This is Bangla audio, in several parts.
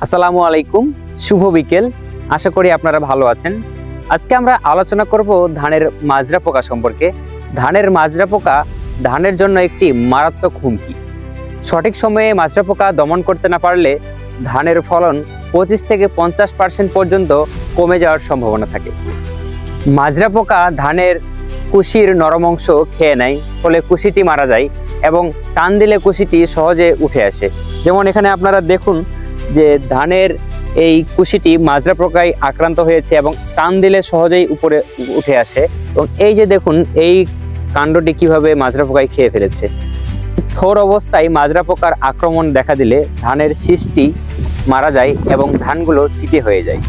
আসসালামু আলাইকুম, শুভ বিকেল। আশা করি আপনারা ভালো আছেন। আজকে আমরা আলোচনা করব ধানের মাজরা পোকা সম্পর্কে। ধানের মাজরা পোকা ধানের জন্য একটি মারাত্মক হুমকি। সঠিক সময়ে মাজরা পোকা দমন করতে না পারলে ধানের ফলন 25 থেকে 50% পর্যন্ত কমে যাওয়ার সম্ভাবনা থাকে। মাজরা পোকা ধানের কুশির নরম অংশ খেয়ে নেয়, ফলে কুশিটি মারা যায় এবং টান দিলে কুশিটি সহজে উঠে আসে। যেমন এখানে আপনারা দেখুন যে ধানের এই কুশিটি মাজরা পোকায় আক্রান্ত হয়েছে এবং টান দিলে সহজেই উপরে উঠে আসে। এবং এই যে দেখুন এই কাণ্ডটি কিভাবে মাজরা পোকায় খেয়ে ফেলেছে। থোর অবস্থায় মাজরা পোকার আক্রমণ দেখা দিলে ধানের শীষটি মারা যায় এবং ধানগুলো চিটে হয়ে যায়।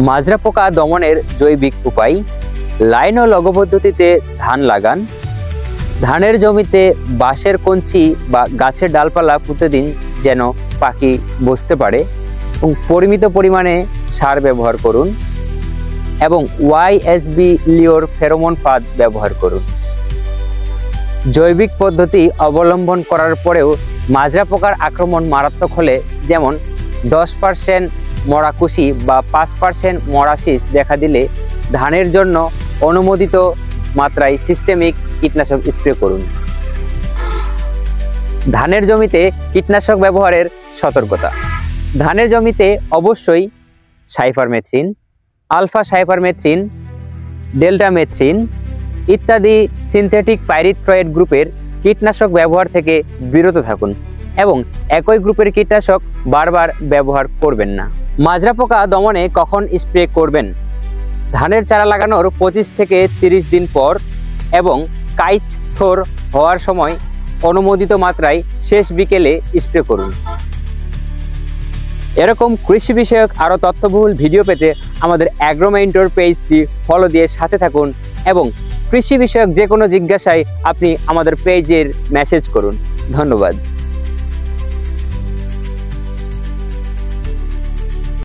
মাজরা পোকা দমনের জৈবিক উপায়: লাইন ও লগো পদ্ধতিতে ধান লাগান। ধানের জমিতে বাঁশের কঞ্চি বা গাছের ডালপালা পুঁতে দিন যেন পাখি বসতে পারে, এবং পরিমিত পরিমাণে সার ব্যবহার করুন এবং YSB লিওর ফেরোমন ফাঁদ ব্যবহার করুন। জৈবিক পদ্ধতি অবলম্বন করার পরেও মাজরা পোকার আক্রমণ মারাত্মক হলে, যেমন 10% মরা কুশি বা 5% মরা শীষ দেখা দিলে ধানের জন্য অনুমোদিত মাত্রায় সিস্টেমিক কীটনাশক স্প্রে করুন। ধানের জমিতে কীটনাশক ব্যবহারের সতর্কতা: ধানের জমিতে অবশ্যই সাইপারমেথ্রিন, আলফা সাইপারমেথ্রিন, ডেল্টামেথ্রিন ইত্যাদি সিনথেটিক পাইরিথ্রয়েড গ্রুপের কীটনাশক ব্যবহার থেকে বিরত থাকুন এবং একই গ্রুপের কীটনাশক বারবার ব্যবহার করবেন না। মাজরা পোকা দমনে কখন স্প্রে করবেন? ধানের চারা লাগানোর 25 থেকে 30 দিন পর এবং কাইচ থোর হওয়ার সময় অনুমোদিত মাত্রায় শেষ বিকেলে স্প্রে করুন। এরকম কৃষি বিষয়ক আরও তথ্যবহুল ভিডিও পেতে আমাদের অ্যাগ্রো মেন্টর পেজটি ফলো দিয়ে সাথে থাকুন এবং কৃষি বিষয়ক যে কোনো জিজ্ঞাসায় আপনি আমাদের পেজের মেসেজ করুন। ধন্যবাদ।